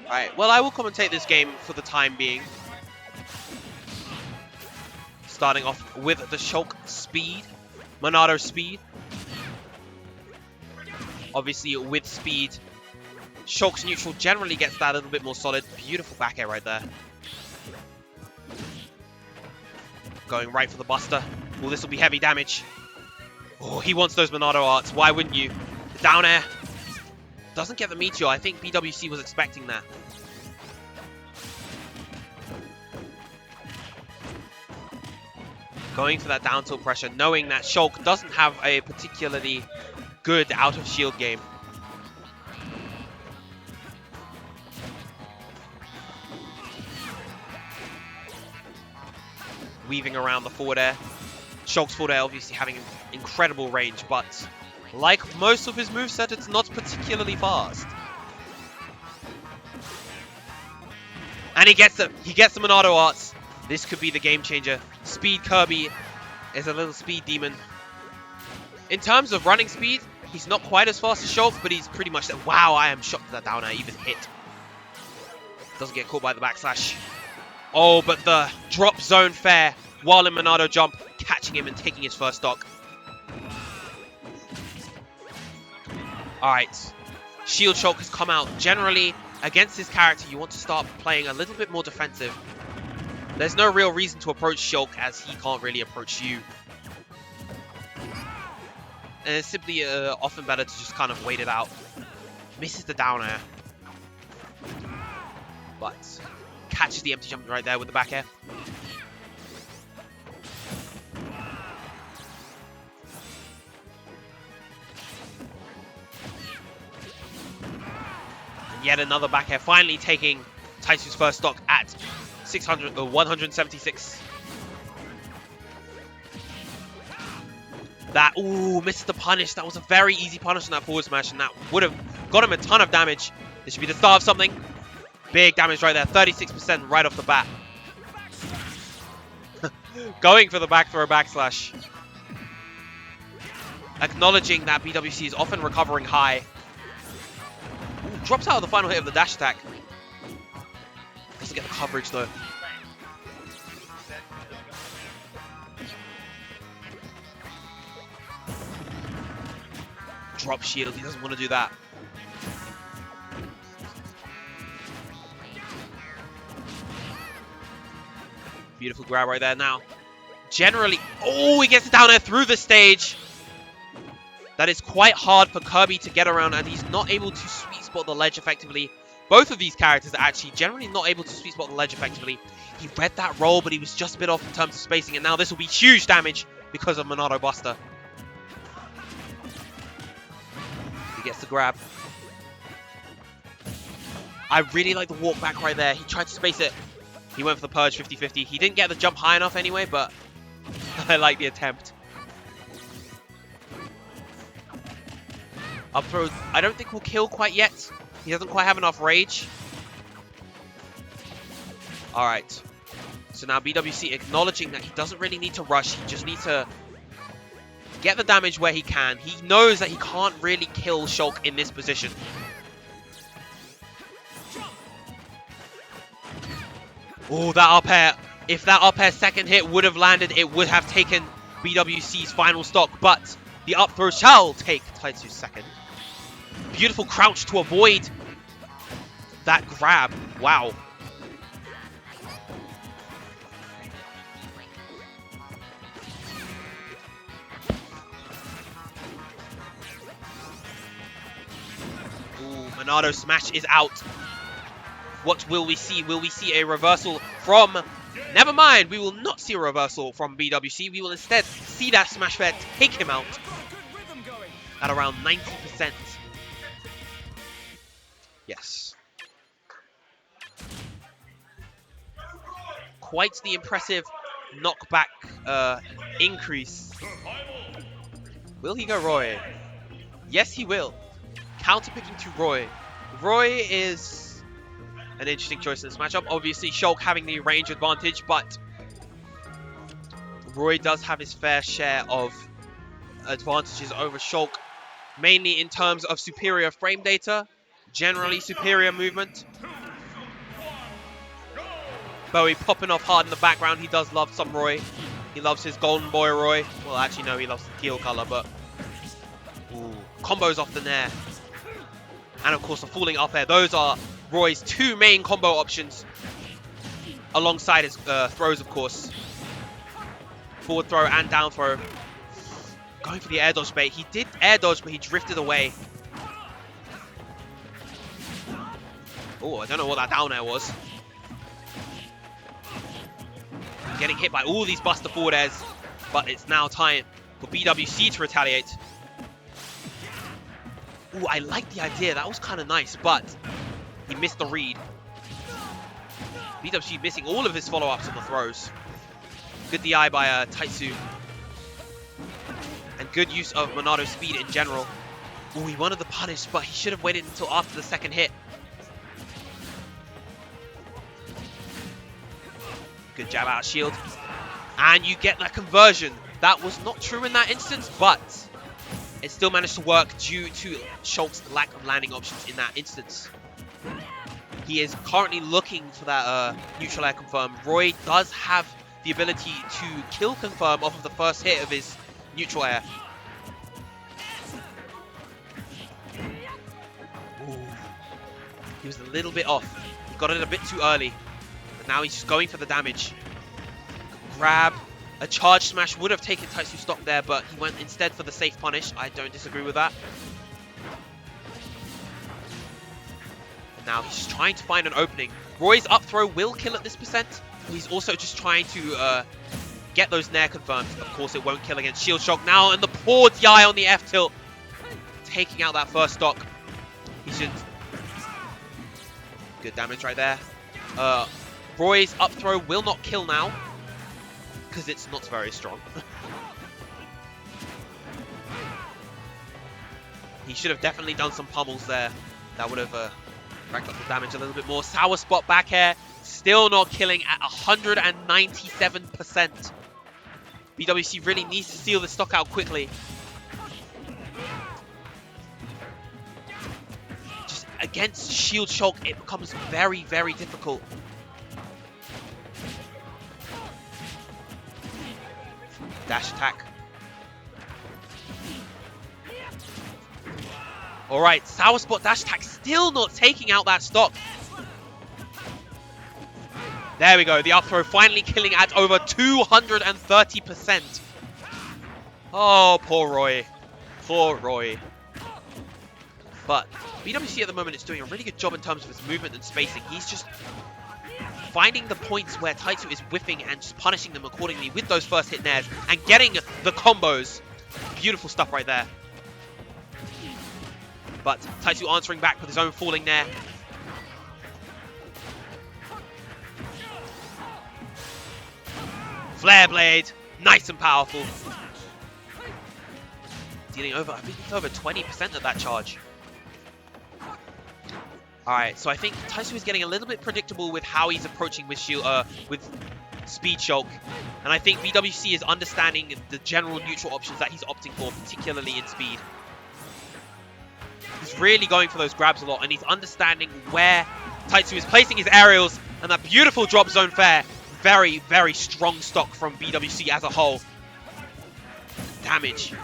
Alright, well, I will commentate this game for the time being. Starting off with the Shulk speed. Monado speed. Obviously, with speed, Shulk's neutral generally gets that a little bit more solid. Beautiful back air right there. Going right for the Buster. Oh, this will be heavy damage. Oh, he wants those Monado arts. Why wouldn't you? The down air. Doesn't get the Meteor. I think BWC was expecting that. Going for that down tilt pressure, knowing that Shulk doesn't have a particularly good out of shield game. Weaving around the forward air. Shulk's forward air obviously having incredible range, but like most of his moveset, it's not particularly fast. And he gets the Monado arts. This could be the game changer. Speed Kirby is a little speed demon. In terms of running speed, he's not quite as fast as Shulk, but he's pretty much... Wow, I am shocked that down air even hit. Doesn't get caught by the backslash. Oh, but the drop zone fair while in Monado jump, catching him and taking his first stock. Alright. Shield Shulk has come out. Generally, against this character, you want to start playing a little bit more defensive. There's no real reason to approach Shulk as he can't really approach you. And it's simply often better to just kind of wait it out. Misses the down air. But catches the empty jump right there with the back air. And yet another back air, finally taking Taitsu's first stock at 176. That, ooh, missed the punish. That was a very easy punish on that forward smash, and that would have got him a ton of damage. This should be the start of something. Big damage right there, 36% right off the bat. Going for the back throw backslash. Acknowledging that BWC is often recovering high. Ooh, drops out of the final hit of the dash attack. Doesn't get the coverage though. Drop shield, he doesn't want to do that. Beautiful grab right there now. Generally, oh, he gets it down there through the stage. That is quite hard for Kirby to get around, and he's not able to sweet spot the ledge effectively. Both of these characters are actually generally not able to sweet spot the ledge effectively. He read that roll, but he was just a bit off in terms of spacing, and now this will be huge damage because of Monado Buster. He gets the grab. I really like the walk back right there. He tried to space it. He went for the purge 50-50. He didn't get the jump high enough anyway, but I like the attempt. Up throw, I don't think will kill quite yet. He doesn't quite have enough rage. Alright. So now BWC acknowledging that he doesn't really need to rush. He just needs to get the damage where he can. He knows that he can't really kill Shulk in this position. Oh, that up air. If that up air second hit would have landed, it would have taken BWC's final stock. But the up throw shall take Taitsu's second. Beautiful crouch to avoid that grab. Wow. Ooh, Monado smash is out. What will we see? Will we see a reversal from... Never mind, we will not see a reversal from BWC. We will instead see that smash fair take him out at around 90%. Yes. Quite the impressive knockback increase. Will he go Roy? Yes, he will. Counterpicking to Roy. Roy is an interesting choice in this matchup. Obviously, Shulk having the range advantage, but Roy does have his fair share of advantages over Shulk, mainly in terms of superior frame data, generally superior movement. Bowie popping off hard in the background. He does love some Roy. He loves his golden boy Roy. Well, actually, no, he loves the teal color, but... Ooh, combos off the nair. And, of course, the falling up air. Those are Roy's two main combo options. Alongside his throws, of course. Forward throw and down throw. Going for the air dodge bait. He did air dodge, but he drifted away. Oh, I don't know what that down air was. Getting hit by all these buster forward airs, but it's now time for BWC to retaliate. Ooh, I like the idea. That was kind of nice, but he missed the read. BWC missing all of his follow-ups on the throws. Good DI by Taitsu. And good use of Monado's speed in general. Ooh, he wanted the punish, but he should have waited until after the second hit. Good jab out of shield. And you get that conversion. That was not true in that instance, but it still managed to work due to Shulk's lack of landing options in that instance. He is currently looking for that neutral air confirm. Roy does have the ability to kill confirm off of the first hit of his neutral air. Ooh. He was a little bit off. He got it a bit too early. Now he's just going for the damage. Grab. A charge smash would have taken Taitsu stock there, but he went instead for the safe punish. I don't disagree with that. And now he's just trying to find an opening. Roy's up throw will kill at this percent. He's also just trying to get those nair confirms. Of course, it won't kill against shield shock now. And the poor DI on the F tilt. Taking out that first stock. He should... Good damage right there. Roy's up throw will not kill now, because it's not very strong. He should have definitely done some pummels there. That would have racked up the damage a little bit more. Sour spot back air, still not killing at 197%. BWC really needs to steal the stock out quickly. Just against shield Shulk, it becomes very, very difficult. Dash attack. Alright, Sour Spot dash attack still not taking out that stock. There we go, the up throw finally killing at over 230%. Oh, poor Roy. Poor Roy. But BWC at the moment is doing a really good job in terms of his movement and spacing. He's just finding the points where Taitsu is whiffing and just punishing them accordingly with those first hit nairs and getting the combos. Beautiful stuff right there. But Taitsu answering back with his own falling nair. Flare Blade, nice and powerful. Dealing over, I think it's over 20% of that charge. Alright, so I think Taitsu is getting a little bit predictable with how he's approaching with shield, with speed Shulk. And I think BWC is understanding the general neutral options that he's opting for, particularly in speed. He's really going for those grabs a lot, and he's understanding where Taitsu is placing his aerials, and that beautiful drop zone fair. Very, very strong stock from BWC as a whole. Damage.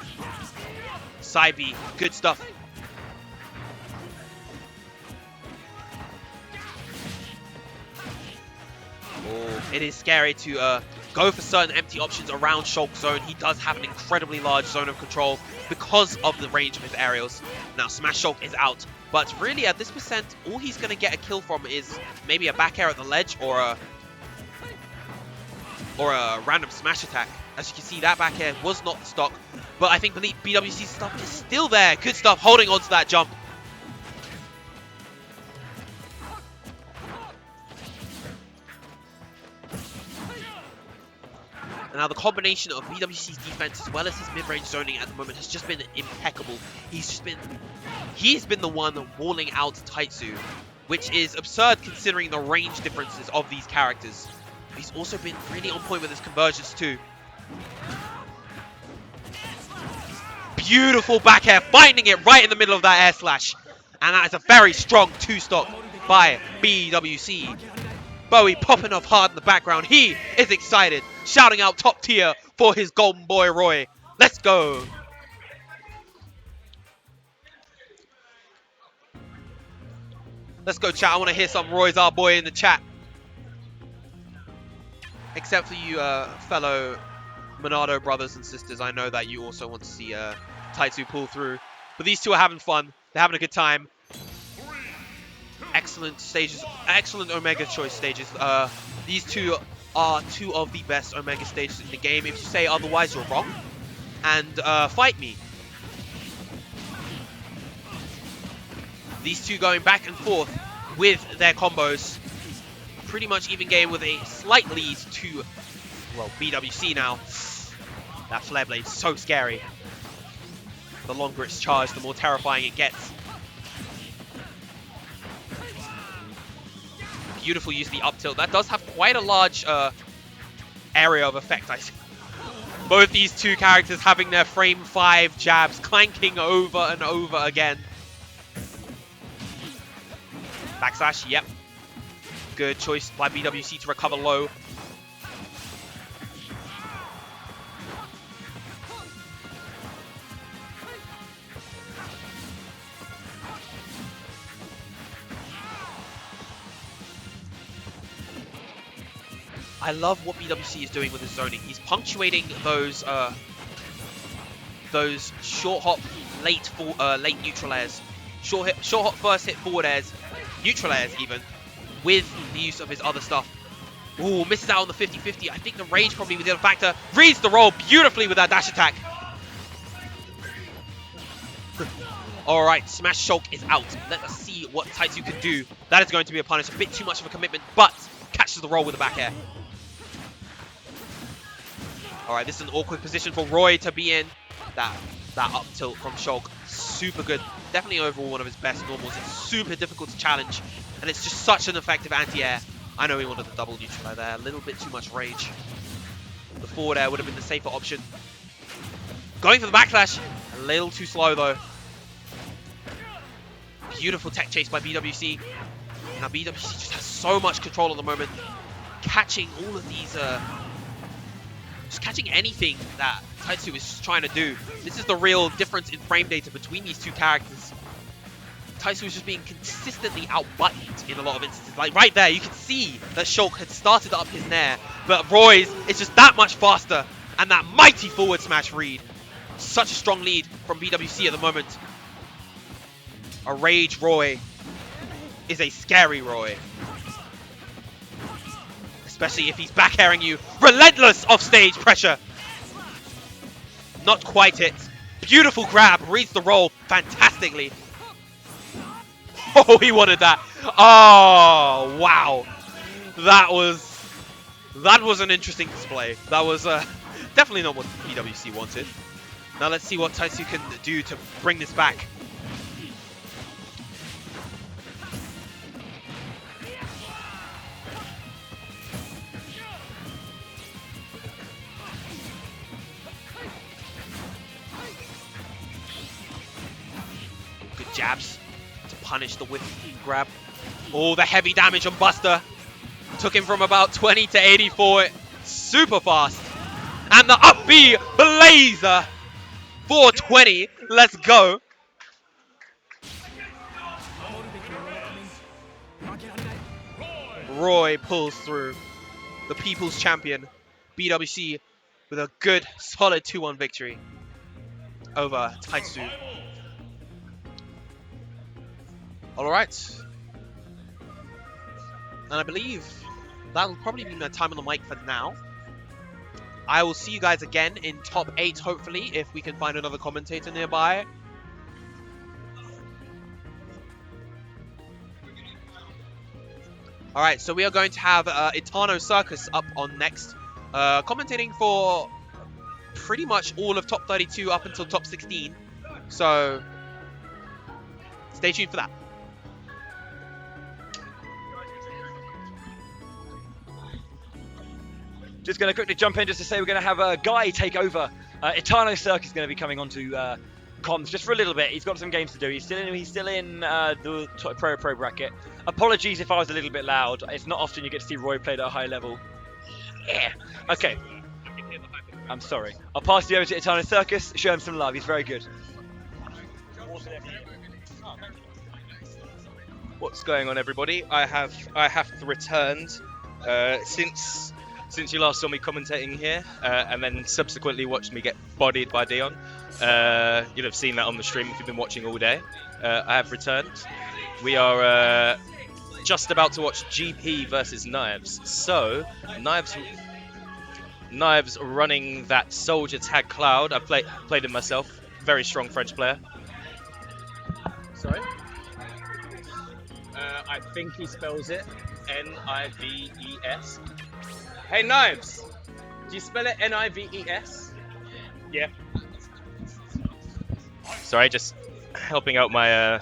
Side B, good stuff. Oh, it is scary to go for certain empty options around Shulk's zone. He does have an incredibly large zone of control because of the range of his aerials. Now, Smash Shulk is out, but really at this percent, all he's going to get a kill from is maybe a back air at the ledge or a random smash attack. As you can see, that back air was not the stock, but I think BWC's stuff is still there. Good stuff, holding on to that jump. And now the combination of BWC's defense as well as his mid-range zoning at the moment has just been impeccable. He's been the one walling out Taitsu, which is absurd considering the range differences of these characters. He's also been really on point with his conversions too. Beautiful back air, finding it right in the middle of that air slash. And that is a very strong two-stock by BWC. Bowie popping off hard in the background. He is excited, shouting out top tier for his golden boy Roy. Let's go. Let's go, chat. I want to hear some Roy's our boy in the chat. Except for you fellow Monado brothers and sisters, I know that you also want to see Taitsu pull through. But these two are having fun. They're having a good time. Excellent stages. Excellent Omega choice stages. These two are two of the best Omega stages in the game. If you say otherwise, you're wrong. And fight me. These two going back and forth with their combos. Pretty much even game with a slight lead to, well, BWC now. That flare blade is so scary. The longer it's charged, the more terrifying it gets. Beautiful use of the up tilt. That does have quite a large area of effect, I see. Both these two characters having their frame 5 jabs clanking over and over again. Backslash, yep. Good choice by BWC to recover low. I love what BWC is doing with his zoning. He's punctuating those short hop late neutral airs, short hop first hit forward airs, neutral airs even, with the use of his other stuff. Ooh, misses out on the 50-50. I think the rage probably was the other factor. Reads the roll beautifully with that dash attack. All right, Smash Shulk is out. Let us see what Taitsu can do. That is going to be a punish. A bit too much of a commitment, but catches the roll with the back air. All right, this is an awkward position for Roy to be in. That up tilt from Shulk, super good. Definitely overall one of his best normals. It's super difficult to challenge, and it's just such an effective anti-air. I know he wanted the double neutral there. A little bit too much rage. The forward air would have been the safer option. Going for the backslash. A little too slow, though. Beautiful tech chase by BWC. Now, BWC just has so much control at the moment. Catching all of these... just catching anything that Taitsu is trying to do. This is the real difference in frame data between these two characters. Taitsu is just being consistently outbuttoned in a lot of instances. Like right there, you can see that Shulk had started up his nair, but Roy's is just that much faster, and that mighty forward smash read. Such a strong lead from BWC at the moment. A rage Roy is a scary Roy. Especially if he's back airing you. Relentless offstage pressure. Not quite it. Beautiful grab. Reads the roll fantastically. Oh, he wanted that. Oh, wow. That was an interesting display. That was definitely not what BWC wanted. Now let's see what Taitsu can do to bring this back. Jabs to punish the whip grab. Oh, the heavy damage on Buster. Took him from about 20 to 84. Super fast. And the up B blazer. 420. Let's go. Roy pulls through. The people's champion. BWC with a good, solid 2-1 victory over Taitsu. Alright. And I believe that'll probably be my time on the mic for now. I will see you guys again in top 8, hopefully, if we can find another commentator nearby. Alright, so we are going to have Etano Circus up on next. Commentating for pretty much all of top 32 up until top 16. So, stay tuned for that. Just going to quickly jump in just to say we're going to have Guy take over. Etano Circus is going to be coming on to comms just for a little bit. He's got some games to do. He's still in the pro bracket. Apologies if I was a little bit loud. It's not often you get to see Roy played at a high level. Yeah. Okay. I'm sorry. I'll pass you over to Italian Circus. Show him some love. He's very good. What's going on, everybody? I have returned since you last saw me commentating here, and then subsequently watched me get bodied by Dion. You'll have seen that on the stream if you've been watching all day. I have returned. We are just about to watch GP versus Knives. So Knives running that Soldier Tag Cloud. I played him myself. Very strong French player. Sorry. I think he spells it Nives. Hey, Knives! Do you spell it Nives? Yeah. Sorry, just helping out my